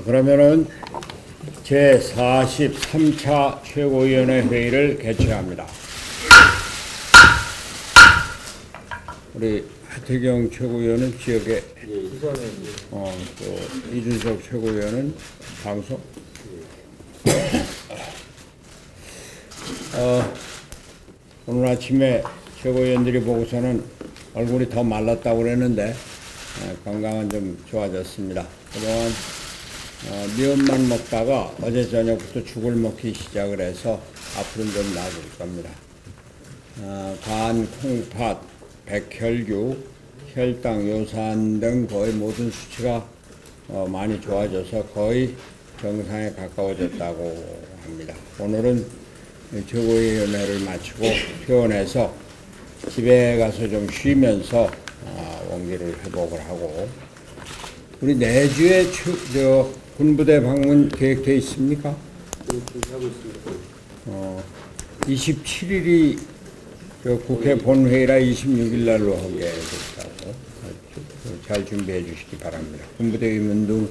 그러면은 제43차 최고위원회 회의를 개최합니다. 우리 하태경 최고위원은 지역에, 또 이준석 최고위원은 방송. 오늘 아침에 최고위원들이 보고서는 얼굴이 더 말랐다고 그랬는데 건강은 좀 좋아졌습니다. 그동안 미음만 먹다가 어제 저녁부터 죽을 먹기 시작을 해서 앞으로는 좀 나아질 겁니다. 간, 콩팥, 백혈류, 혈당, 요산 등 거의 모든 수치가 많이 좋아져서 거의 정상에 가까워졌다고 합니다. 오늘은 최고위원회를 마치고 퇴원해서 집에 가서 좀 쉬면서 원기를 회복을 하고, 우리 내주에 군부대 방문 계획되어 있습니까? 하고 있습니다. 27일이 국회 본회의라 26일 날로 하게 됐다고 잘 준비해 주시기 바랍니다. 군부대 의원 등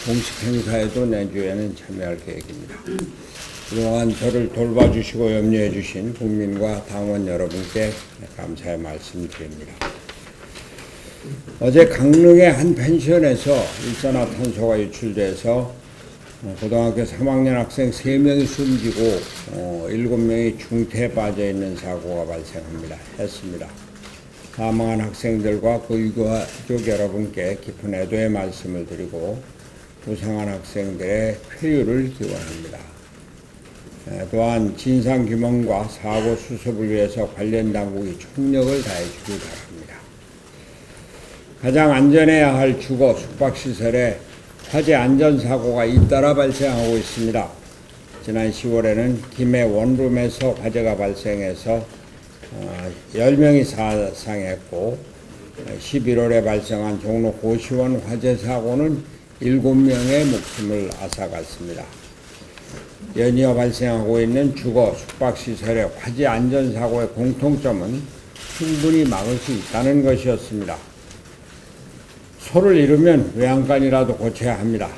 공식 행사에도 내주에는 참여할 계획입니다. 그동안 저를 돌봐주시고 염려해 주신 국민과 당원 여러분께 감사의 말씀 드립니다. 어제 강릉의 한 펜션에서 일산화탄소가 유출돼서 고등학교 3학년 학생 3명이 숨지고 7명이 중태에 빠져있는 사고가 했습니다. 사망한 학생들과 그 유가족 여러분께 깊은 애도의 말씀을 드리고 부상한 학생들의 쾌유를 기원합니다. 또한 진상규명과 사고 수습을 위해서 관련 당국이 총력을 다해 주길 바랍니다. 가장 안전해야 할 주거 숙박시설에 화재 안전사고가 잇따라 발생하고 있습니다. 지난 10월에는 김해 원룸에서 화재가 발생해서 10명이 사상했고, 11월에 발생한 종로 고시원 화재 사고는 7명의 목숨을 앗아갔습니다. 연이어 발생하고 있는 주거 숙박시설의 화재 안전사고의 공통점은 충분히 막을 수 있다는 것이었습니다. 소를 잃으면 외양간이라도 고쳐야 합니다.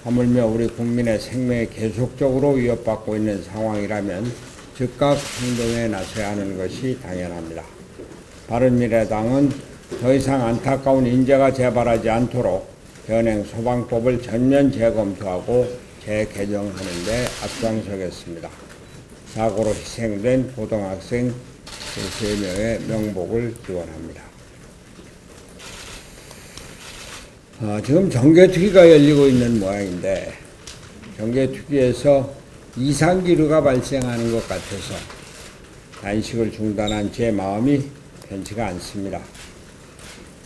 하물며 우리 국민의 생명이 계속적으로 위협받고 있는 상황이라면 즉각 행동에 나서야 하는 것이 당연합니다. 바른미래당은 더 이상 안타까운 인재가 재발하지 않도록 현행 소방법을 전면 재검토하고 재개정하는 데 앞장서겠습니다. 사고로 희생된 고등학생 3명의 명복을 기원합니다. 지금 정개특위가 열리고 있는 모양인데, 정개특위에서 이상기류가 발생하는 것 같아서 단식을 중단한 제 마음이 편치가 않습니다.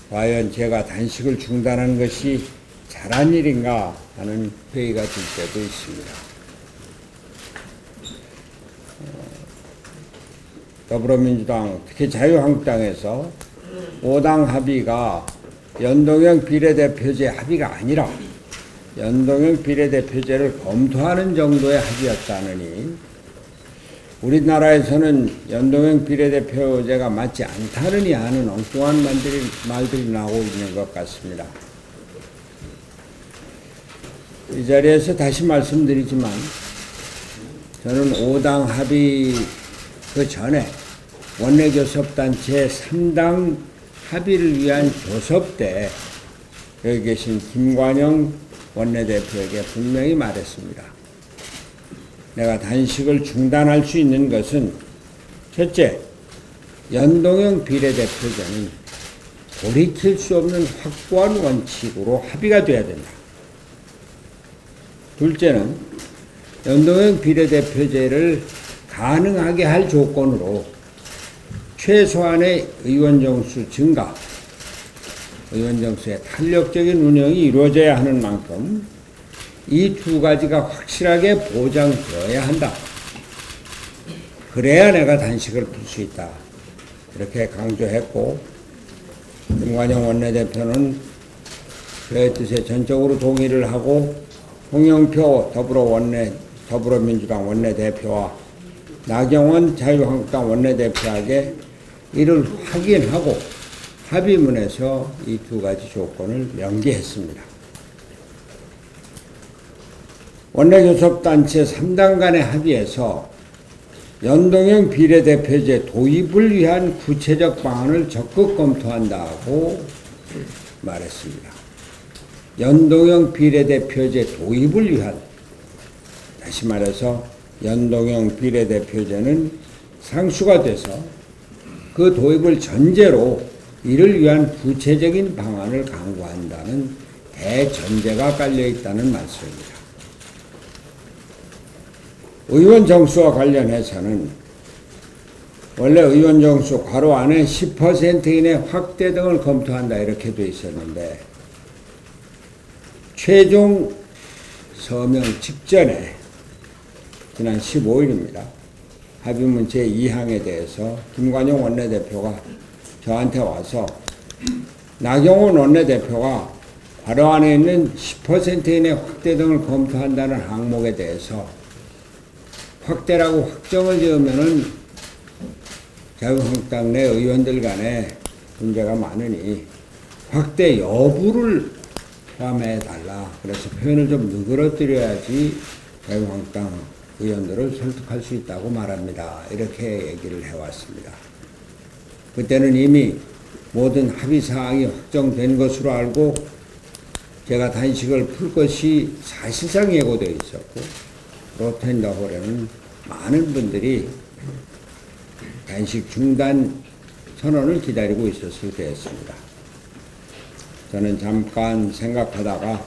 과연 제가 단식을 중단한 것이 잘한 일인가 하는 회의가 들 때도 있습니다. 더불어민주당, 특히 자유한국당에서 5당 합의가 연동형 비례대표제 합의가 아니라 연동형 비례대표제를 검토하는 정도의 합의였다느니, 우리나라에서는 연동형 비례대표제가 맞지 않다느니 하는 엉뚱한 말들이 나오고 있는 것 같습니다. 이 자리에서 다시 말씀드리지만, 저는 5당 합의 그 전에 원내교섭단체 3당 합의를 위한 교섭 때 여기 계신 김관영 원내대표에게 분명히 말했습니다. 내가 단식을 중단할 수 있는 것은, 첫째, 연동형 비례대표제는 돌이킬 수 없는 확고한 원칙으로 합의가 돼야 된다. 둘째는 연동형 비례대표제를 가능하게 할 조건으로 최소한의 의원 정수 증가, 의원 정수의 탄력적인 운영이 이루어져야 하는 만큼 이 두 가지가 확실하게 보장되어야 한다. 그래야 내가 단식을 풀 수 있다. 이렇게 강조했고, 김관영 원내대표는 그의 뜻에 전적으로 동의를 하고, 홍영표 더불어민주당 원내대표와 나경원 자유한국당 원내대표에게 이를 확인하고 합의문에서 이 두 가지 조건을 명기했습니다. 원내교섭단체 3당 간의 합의에서 연동형 비례대표제 도입을 위한 구체적 방안을 적극 검토한다고 말했습니다. 연동형 비례대표제 도입을 위한, 다시 말해서 연동형 비례대표제는 상수가 돼서 그 도입을 전제로 이를 위한 구체적인 방안을 강구한다는 대전제가 깔려 있다는 말씀입니다. 의원 정수와 관련해서는 원래 의원 정수 괄호 안에 10% 이내 확대 등을 검토한다 이렇게 돼 있었는데 최종 서명 직전에 지난 15일입니다. 합의문 제2항에 대해서 김관영 원내대표가 저한테 와서 나경원 원내대표가 괄호 안에 있는 10% 이내 확대 등을 검토한다는 항목에 대해서 확대라고 확정을 지으면은 자유한국당 내 의원들 간에 문제가 많으니 확대 여부를 포함해달라. 그래서 표현을 좀 누그러뜨려야지 자유한국당 의원들을 설득할 수 있다고 말합니다. 이렇게 얘기를 해왔습니다. 그때는 이미 모든 합의사항이 확정된 것으로 알고 제가 단식을 풀 것이 사실상 예고되어 있었고 로텐더홀에는 많은 분들이 단식 중단 선언을 기다리고 있었을 때였습니다. 저는 잠깐 생각하다가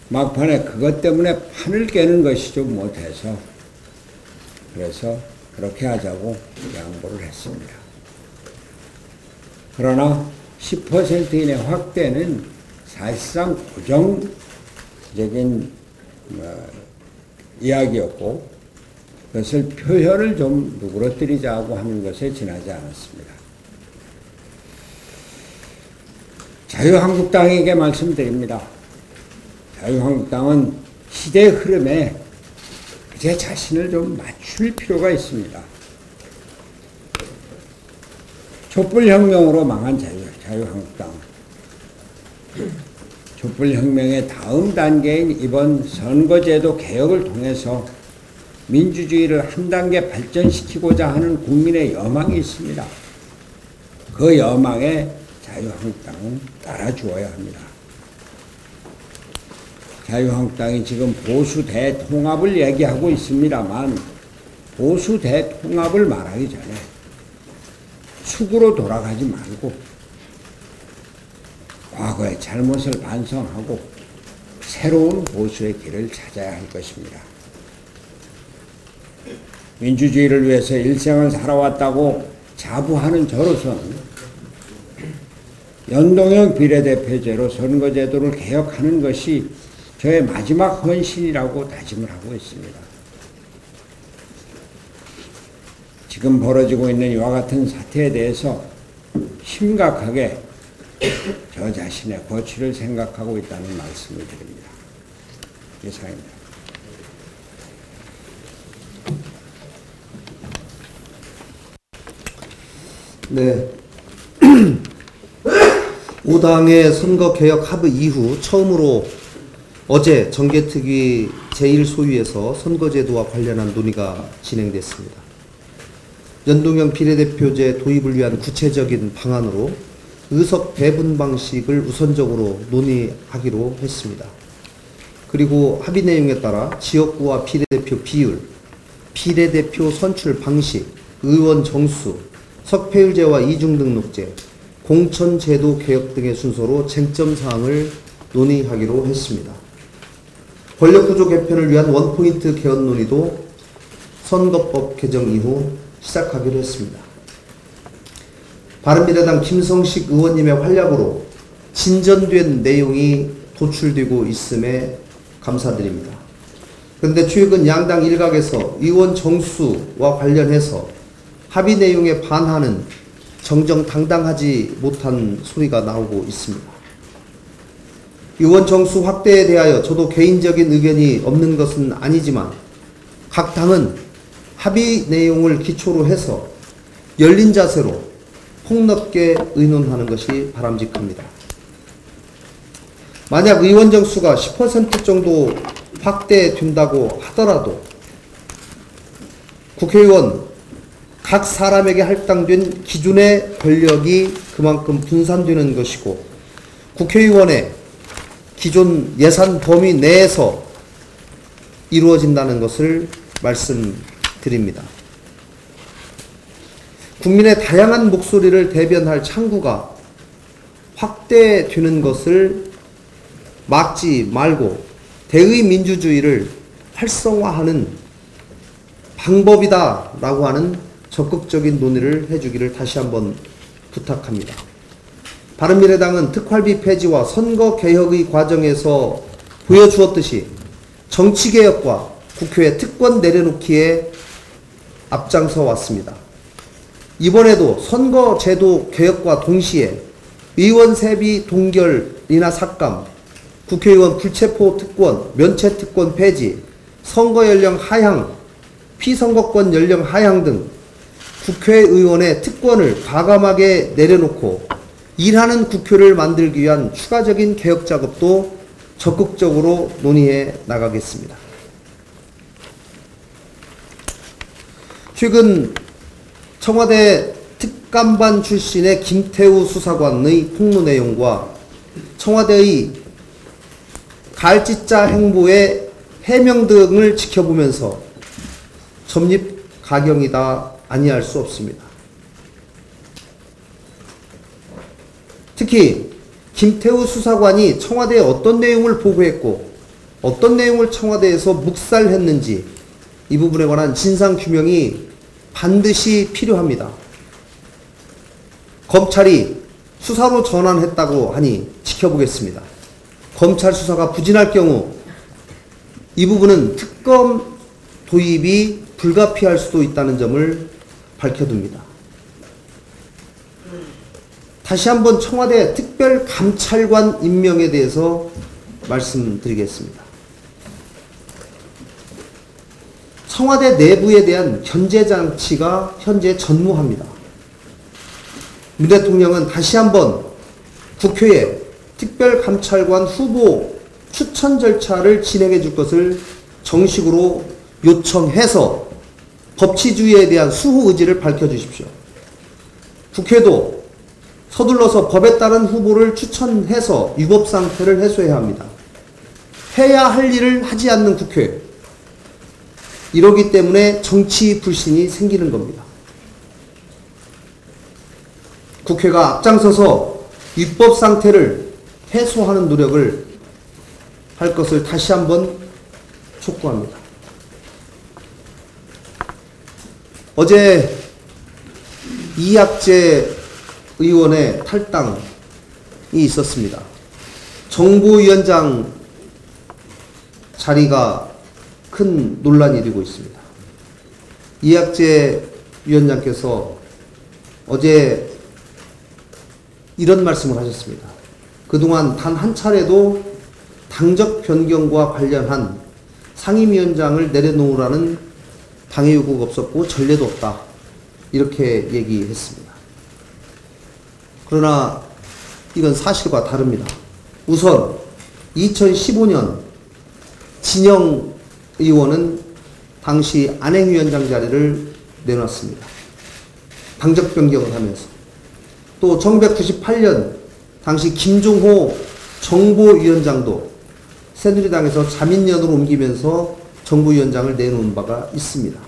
막판에 그것 때문에 판을 깨는 것이 좀 못해서 그래서 그렇게 하자고 양보를 했습니다. 그러나 10% 이내 확대는 사실상 고정적인 이야기였고 그것을 표현을 좀 누그러뜨리자고 하는 것에 지나지 않았습니다. 자유한국당에게 말씀드립니다. 자유한국당은 시대의 흐름에 제 자신을 좀 맞출 필요가 있습니다. 촛불혁명으로 망한 자유한국당. 촛불혁명의 다음 단계인 이번 선거제도 개혁을 통해서 민주주의를 한 단계 발전시키고자 하는 국민의 여망이 있습니다. 그 여망에 자유한국당은 따라주어야 합니다. 자유한국당이 지금 보수 대통합을 얘기하고 있습니다만 보수 대통합을 말하기 전에 축으로 돌아가지 말고 과거의 잘못을 반성하고 새로운 보수의 길을 찾아야 할 것입니다. 민주주의를 위해서 일생을 살아왔다고 자부하는 저로서는 연동형 비례대표제로 선거제도를 개혁하는 것이 저의 마지막 헌신이라고 다짐을 하고 있습니다. 지금 벌어지고 있는 이와 같은 사태에 대해서 심각하게 저 자신의 거취를 생각하고 있다는 말씀을 드립니다. 이상입니다. 네. 5당의 선거개혁 합의 이후 처음으로 어제 정개특위 제1소위에서 선거제도와 관련한 논의가 진행됐습니다. 연동형 비례대표제 도입을 위한 구체적인 방안으로 의석 배분 방식을 우선적으로 논의하기로 했습니다. 그리고 합의 내용에 따라 지역구와 비례대표 비율, 비례대표 선출 방식, 의원 정수, 석패율제와 이중등록제, 공천제도 개혁 등의 순서로 쟁점사항을 논의하기로 했습니다. 권력구조 개편을 위한 원포인트 개헌 논의도 선거법 개정 이후 시작하기로 했습니다. 바른미래당 김성식 의원님의 활약으로 진전된 내용이 도출되고 있음에 감사드립니다. 그런데 최근 양당 일각에서 의원 정수와 관련해서 합의 내용에 반하는 정정당당하지 못한 소리가 나오고 있습니다. 의원 정수 확대에 대하여 저도 개인적인 의견이 없는 것은 아니지만 각 당은 합의 내용을 기초로 해서 열린 자세로 폭넓게 의논하는 것이 바람직합니다. 만약 의원 정수가 10% 정도 확대된다고 하더라도 국회의원 각 사람에게 할당된 기준의 권력이 그만큼 분산되는 것이고 국회의원의 기존 예산 범위 내에서 이루어진다는 것을 말씀드립니다. 국민의 다양한 목소리를 대변할 창구가 확대되는 것을 막지 말고 대의 민주주의를 활성화하는 방법이다라고 하는 적극적인 논의를 해주기를 다시 한번 부탁합니다. 바른미래당은 특활비 폐지와 선거개혁의 과정에서 보여주었듯이 정치개혁과 국회의 특권 내려놓기에 앞장서 왔습니다. 이번에도 선거제도 개혁과 동시에 의원세비 동결이나 삭감, 국회의원 불체포 특권, 면책 특권 폐지, 선거연령 하향, 피선거권 연령 하향 등 국회의원의 특권을 과감하게 내려놓고 일하는 국회를 만들기 위한 추가적인 개혁 작업도 적극적으로 논의해 나가겠습니다. 최근 청와대 특감반 출신의 김태우 수사관의 폭로 내용과 청와대의 갈짓자 행보의 해명 등을 지켜보면서 점립가경이다 아니할 수 없습니다. 특히 김태우 수사관이 청와대에 어떤 내용을 보고했고 어떤 내용을 청와대에서 묵살했는지 이 부분에 관한 진상규명이 반드시 필요합니다. 검찰이 수사로 전환했다고 하니 지켜보겠습니다. 검찰 수사가 부진할 경우 이 부분은 특검 도입이 불가피할 수도 있다는 점을 밝혀둡니다. 다시 한번 청와대 특별감찰관 임명에 대해서 말씀드리겠습니다. 청와대 내부에 대한 견제장치가 현재 전무합니다. 문 대통령은 다시 한번 국회에 특별감찰관 후보 추천 절차를 진행해 줄 것을 정식으로 요청해서 법치주의에 대한 수호 의지를 밝혀주십시오. 국회도 서둘러서 법에 따른 후보를 추천해서 위법 상태를 해소해야 합니다. 해야 할 일을 하지 않는 국회, 이러기 때문에 정치 불신이 생기는 겁니다. 국회가 앞장서서 위법 상태를 해소하는 노력을 할 것을 다시 한번 촉구합니다. 어제 이학재 의원의 탈당이 있었습니다. 정보위원장 자리가 큰 논란이 되고 있습니다. 이학재 위원장께서 어제 이런 말씀을 하셨습니다. 그동안 단 한 차례도 당적 변경과 관련한 상임위원장을 내려놓으라는 당의 요구가 없었고 전례도 없다. 이렇게 얘기했습니다. 그러나 이건 사실과 다릅니다. 우선 2015년 진영 의원은 당시 안행위원장 자리를 내놨습니다. 당적 변경을 하면서. 또 1998년 당시 김종호 정보위원장도 새누리당에서 자민련으로 옮기면서 정보위원장을 내놓은 바가 있습니다.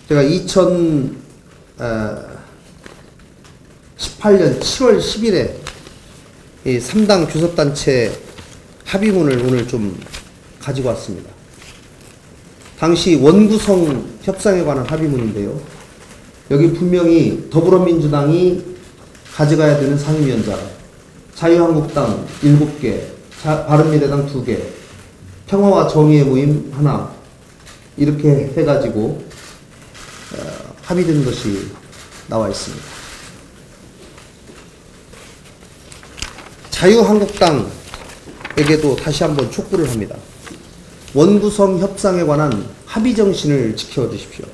제가 2018년 7월 10일에 이 3당 교섭단체 합의문을 오늘 좀 가지고 왔습니다. 당시 원구성 협상에 관한 합의문인데요. 여기 분명히 더불어민주당이 가져가야 되는 상임위원장, 자유한국당 7개, 바른미래당 2개, 평화와 정의의 모임 하나, 이렇게 해가지고 합의된 것이 나와 있습니다. 자유한국당에게도 다시 한번 촉구를 합니다. 원구성 협상에 관한 합의 정신을 지켜주십시오.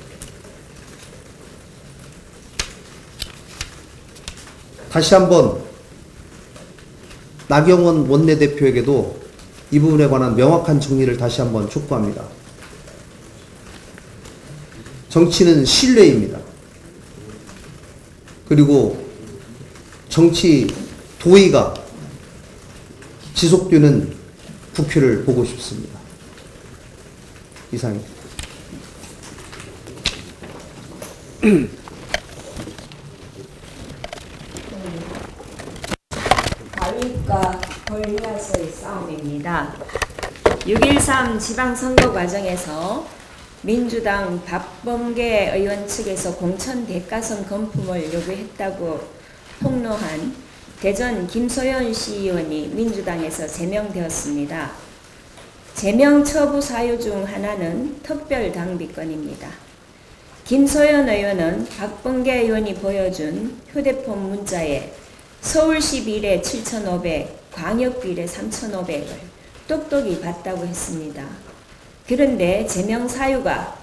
다시 한번 나경원 원내대표에게도 이 부분에 관한 명확한 정리를 다시 한번 촉구합니다. 정치는 신뢰입니다. 그리고 정치 도의가 지속되는 국회를 보고 싶습니다. 이상입니다. 다윗과 골리앗의 싸움입니다. 6.13 지방선거 과정에서 민주당 박범계 의원 측에서 공천 대가성 검품을 요구했다고 폭로한 대전 김소연 시의원이 민주당에서 제명되었습니다. 제명 처부 사유 중 하나는 특별당비권입니다. 김소연 의원은 박범계 의원이 보여준 휴대폰 문자에 서울시 비례 7,500, 광역 비례 3,500을 똑똑히 봤다고 했습니다. 그런데 제명 사유가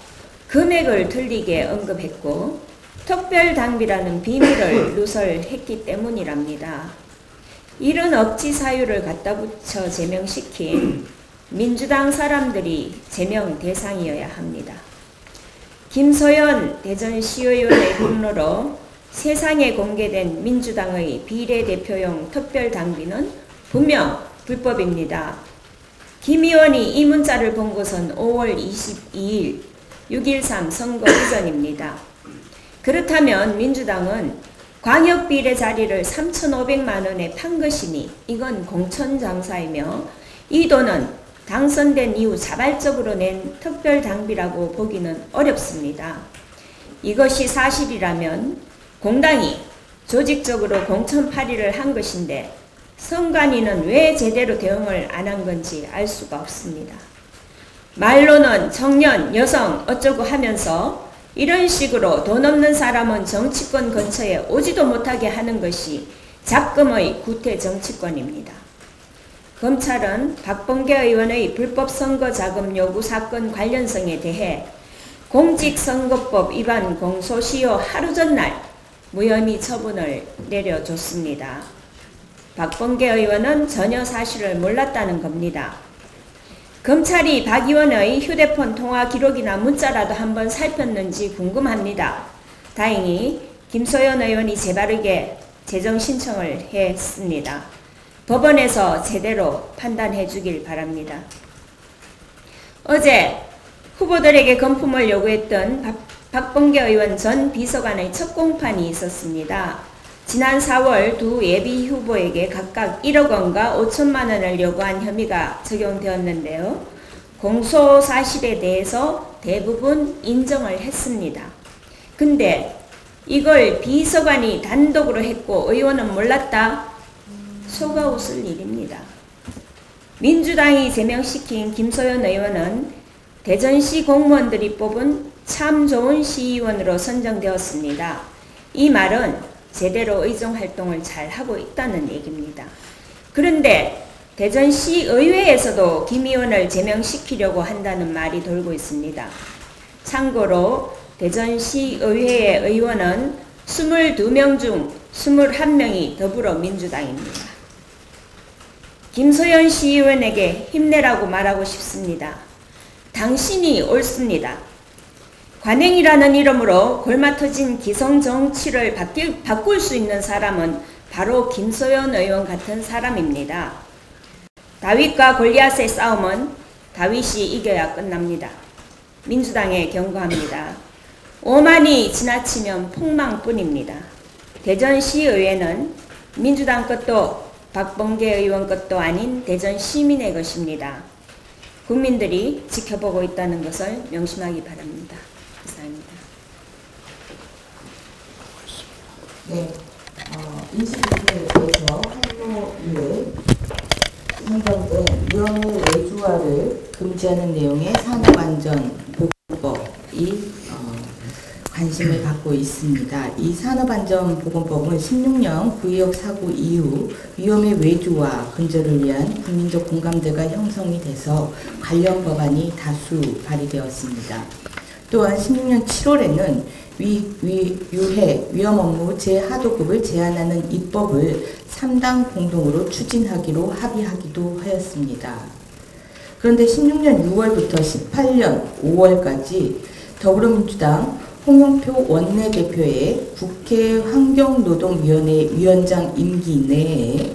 금액을 틀리게 언급했고 특별당비라는 비밀을 누설했기 때문이랍니다. 이런 억지 사유를 갖다 붙여 제명시킨 민주당 사람들이 제명 대상이어야 합니다. 김소연 대전시의원의 폭로로 세상에 공개된 민주당의 비례대표용 특별당비는 분명 불법입니다. 김 의원이 이 문자를 본 것은 5월 22일 6.13 선거 이전입니다. 그렇다면 민주당은 광역 비례 자리를 3,500만 원에 판 것이니 이건 공천장사이며 이 돈은 당선된 이후 자발적으로 낸 특별당비라고 보기는 어렵습니다. 이것이 사실이라면 공당이 조직적으로 공천팔이를 한 것인데 선관위는 왜 제대로 대응을 안 한 건지 알 수가 없습니다. 말로는 청년, 여성 어쩌고 하면서 이런 식으로 돈 없는 사람은 정치권 근처에 오지도 못하게 하는 것이 작금의 구태 정치권입니다. 검찰은 박범계 의원의 불법 선거 자금 요구 사건 관련성에 대해 공직선거법 위반 공소시효 하루 전날 무혐의 처분을 내려줬습니다. 박범계 의원은 전혀 사실을 몰랐다는 겁니다. 검찰이 박 의원의 휴대폰 통화 기록이나 문자라도 한번 살폈는지 궁금합니다. 다행히 김소연 의원이 재바르게 재정 신청을 했습니다. 법원에서 제대로 판단해 주길 바랍니다. 어제 후보들에게 검품을 요구했던 박범계 의원 전 비서관의 첫 공판이 있었습니다. 지난 4월 두 예비 후보에게 각각 1억 원과 5천만 원을 요구한 혐의가 적용되었는데요. 공소 사실에 대해서 대부분 인정을 했습니다. 근데 이걸 비서관이 단독으로 했고 의원은 몰랐다? 속아 웃을 일입니다. 민주당이 제명시킨 김소연 의원은 대전시 공무원들이 뽑은 참 좋은 시의원으로 선정되었습니다. 이 말은 제대로 의정활동을 잘 하고 있다는 얘기입니다. 그런데 대전시 의회에서도 김 의원을 제명시키려고 한다는 말이 돌고 있습니다. 참고로 대전시 의회의 의원은 22명 중 21명이 더불어민주당입니다. 김소연 시의원에게 힘내라고 말하고 싶습니다. 당신이 옳습니다. 관행이라는 이름으로 골마터진 기성정치를 바꿀 수 있는 사람은 바로 김소연 의원 같은 사람입니다. 다윗과 골리앗의 싸움은 다윗이 이겨야 끝납니다. 민주당에 경고합니다. 오만이 지나치면 폭망뿐입니다. 대전시의회는 민주당 것도 박범계 의원 것도 아닌 대전 시민의 것입니다. 국민들이 지켜보고 있다는 것을 명심하기 바랍니다. 이상입니다. 네, 21세에서 한로 이외 선정된 명의 외주화를 금지하는 내용의 산업안전보건법이 관심을 받고 있습니다. 이 산업안전보건법은 16년 구의역 사고 이후 위험의 외주와 근절을 위한 국민적 공감대가 형성이 돼서 관련 법안이 다수 발의되었습니다. 또한 16년 7월에는 유해 위험 업무 제 하도급을 제한하는 입법을 3당 공동으로 추진하기로 합의하기도 하였습니다. 그런데 16년 6월부터 18년 5월까지 더불어민주당 홍영표 원내대표의 국회 환경노동위원회 위원장 임기 내에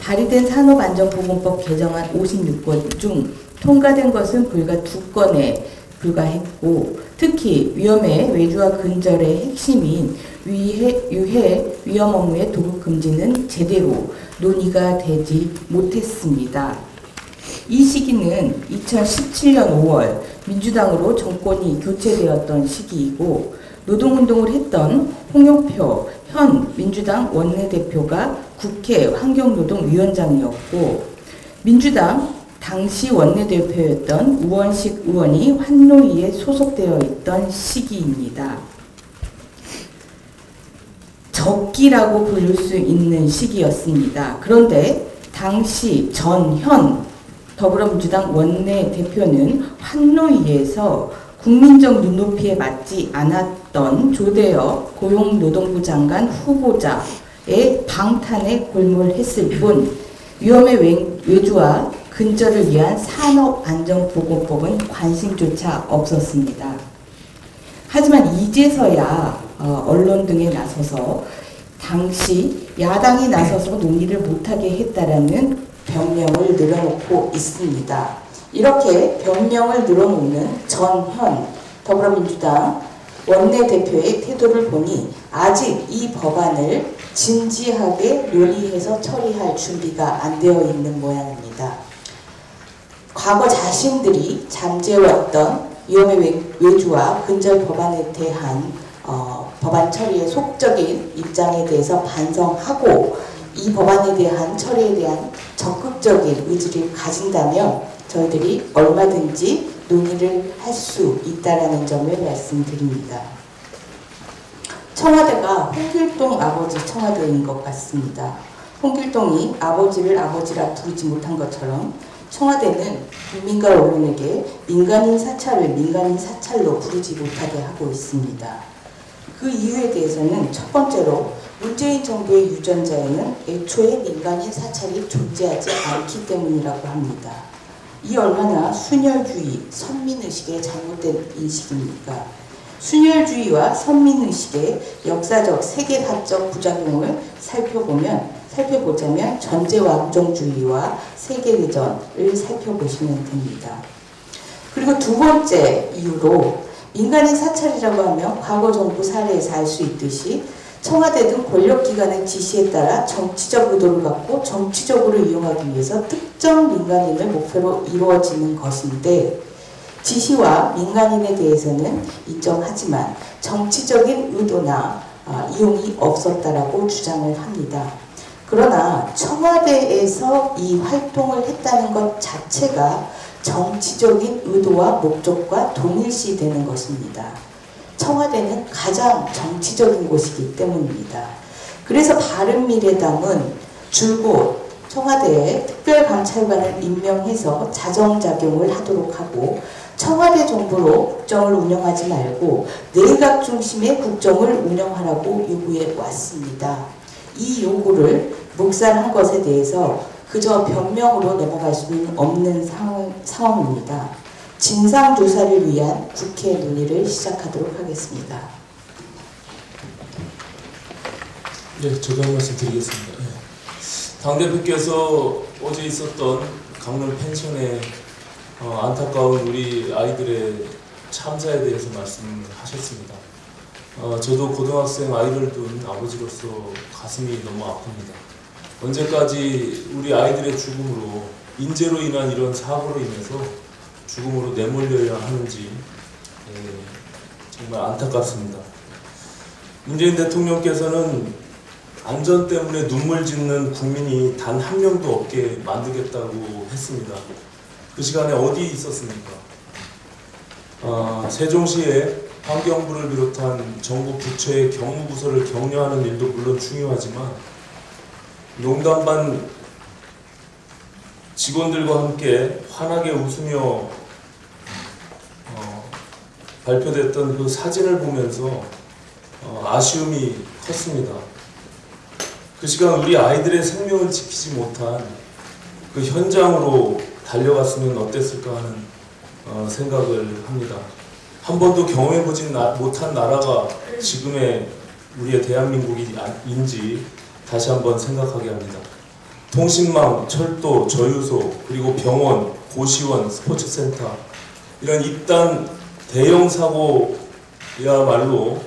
발의된 산업안전보건법 개정안 56건 중 통과된 것은 불과 2건에 불과했고, 특히 위험의 외주와 근절의 핵심인 유해 위험 업무의 도급 금지는 제대로 논의가 되지 못했습니다. 이 시기는 2017년 5월 민주당으로 정권이 교체되었던 시기이고, 노동운동을 했던 홍영표 현 민주당 원내대표가 국회 환경노동위원장이었고, 민주당 당시 원내대표였던 우원식 의원이 환노위에 소속되어 있던 시기입니다. 적기라고 부를 수 있는 시기였습니다. 그런데 당시 현 더불어민주당 원내대표는 환노위에서 국민적 눈높이에 맞지 않았던 조대엽 고용노동부 장관 후보자의 방탄에 골몰했을 뿐, 위험의 외주와 근절을 위한 산업안전보건법은 관심조차 없었습니다. 하지만 이제서야 언론 등에 나서서 당시 야당이 나서서 논의를 못하게 했다라는 변명을 늘어놓고 있습니다. 이렇게 변명을 늘어놓는 현 더불어민주당 원내대표의 태도를 보니 아직 이 법안을 진지하게 논의해서 처리할 준비가 안 되어 있는 모양입니다. 과거 자신들이 잠재웠던 위험의 외주와 근절 법안에 대한 법안 처리의 속적인 입장에 대해서 반성하고, 이 법안에 대한 처리에 대한 적극적인 의지를 가진다면 저희들이 얼마든지 논의를 할 수 있다라는 점을 말씀드립니다. 청와대가 홍길동 아버지 청와대인 것 같습니다. 홍길동이 아버지를 아버지라 부르지 못한 것처럼 청와대는 국민과 언론에게 민간인 사찰을 민간인 사찰로 부르지 못하게 하고 있습니다. 그 이유에 대해서는 첫 번째로 문재인 정부의 유전자에는 애초에 민간인 사찰이 존재하지 않기 때문이라고 합니다. 이 얼마나 순혈주의, 선민의식의 잘못된 인식입니까? 순혈주의와 선민의식의 역사적, 세계사적 부작용을 살펴보자면 전제왕정주의와 세계대전을 살펴보시면 됩니다. 그리고 두 번째 이유로 민간인 사찰이라고 하면 과거 정부 사례에서 알 수 있듯이 청와대 등 권력기관의 지시에 따라 정치적 의도를 갖고 정치적으로 이용하기 위해서 특정 민간인을 목표로 이루어지는 것인데, 지시와 민간인에 대해서는 인정하지만 정치적인 의도나 이용이 없었다라고 주장을 합니다. 그러나 청와대에서 이 활동을 했다는 것 자체가 정치적인 의도와 목적과 동일시되는 것입니다. 청와대는 가장 정치적인 곳이기 때문입니다. 그래서 바른미래당은 줄곧 청와대에 특별감찰관을 임명해서 자정작용을 하도록 하고, 청와대 정부로 국정을 운영하지 말고 내각 중심의 국정을 운영하라고 요구해 왔습니다. 이 요구를 묵살한 것에 대해서 그저 변명으로 넘어갈 수는 없는 상황입니다. 진상조사를 위한 국회 논의를 시작하도록 하겠습니다. 네, 저도 한 말씀 드리겠습니다. 당대표께서 어제 있었던 강릉 펜션에 안타까운 우리 아이들의 참사에 대해서 말씀하셨습니다. 저도 고등학생 아이를 둔 아버지로서 가슴이 너무 아픕니다. 언제까지 우리 아이들의 죽음으로, 인재로 인한 이런 사고로 인해서 죽음으로 내몰려야 하는지 정말 안타깝습니다. 문재인 대통령께서는 안전 때문에 눈물 짓는 국민이 단 한 명도 없게 만들겠다고 했습니다. 그 시간에 어디 있었습니까? 세종시에 환경부를 비롯한 정부 부처의 경무부서를 격려하는 일도 물론 중요하지만 농담 반 직원들과 함께 환하게 웃으며 발표됐던 그 사진을 보면서 아쉬움이 컸습니다. 그 시간 우리 아이들의 생명을 지키지 못한 그 현장으로 달려갔으면 어땠을까 하는 생각을 합니다. 한 번도 경험해보지 못한 나라가 지금의 우리의 대한민국인지 다시 한번 생각하게 합니다. 통신망, 철도, 저유소, 그리고 병원, 고시원, 스포츠센터 이런 잇단 대형 사고야말로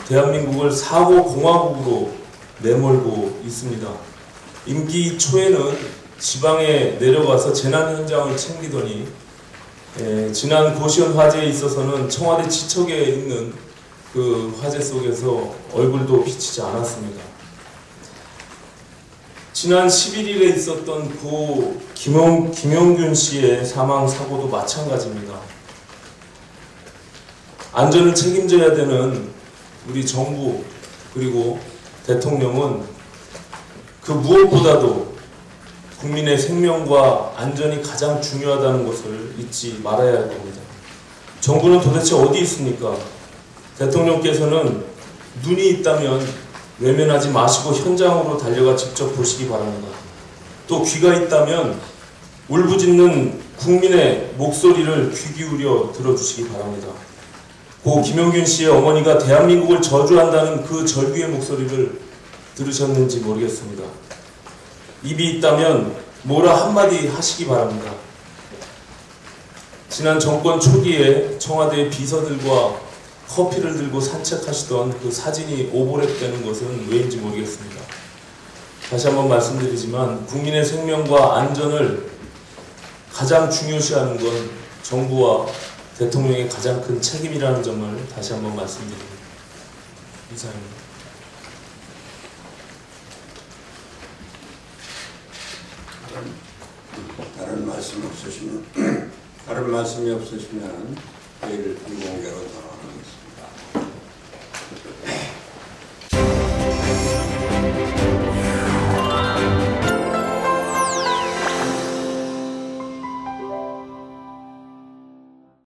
대한민국을 사고 공화국으로 내몰고 있습니다. 임기 초에는 지방에 내려가서 재난 현장을 챙기더니 지난 고시원 화재에 있어서는 청와대 지척에 있는 그 화재 속에서 얼굴도 비치지 않았습니다. 지난 11일에 있었던 고 김용균 씨의 사망 사고도 마찬가지입니다. 안전을 책임져야 되는 우리 정부 그리고 대통령은 그 무엇보다도 국민의 생명과 안전이 가장 중요하다는 것을 잊지 말아야 할 겁니다. 정부는 도대체 어디 있습니까? 대통령께서는 눈이 있다면 외면하지 마시고 현장으로 달려가 직접 보시기 바랍니다. 또 귀가 있다면 울부짖는 국민의 목소리를 귀 기울여 들어주시기 바랍니다. 고 김용균 씨의 어머니가 대한민국을 저주한다는 그 절규의 목소리를 들으셨는지 모르겠습니다. 입이 있다면 뭐라 한마디 하시기 바랍니다. 지난 정권 초기에 청와대 비서들과 커피를 들고 산책하시던 그 사진이 오보랩되는 것은 왜인지 모르겠습니다. 다시 한번 말씀드리지만 국민의 생명과 안전을 가장 중요시하는 건 정부와 대통령의 가장 큰 책임이라는 점을 다시 한번 말씀드립니다. 이상입니다. 다른 말씀이 없으시면 회의를 비공개로 돌아가겠습니다.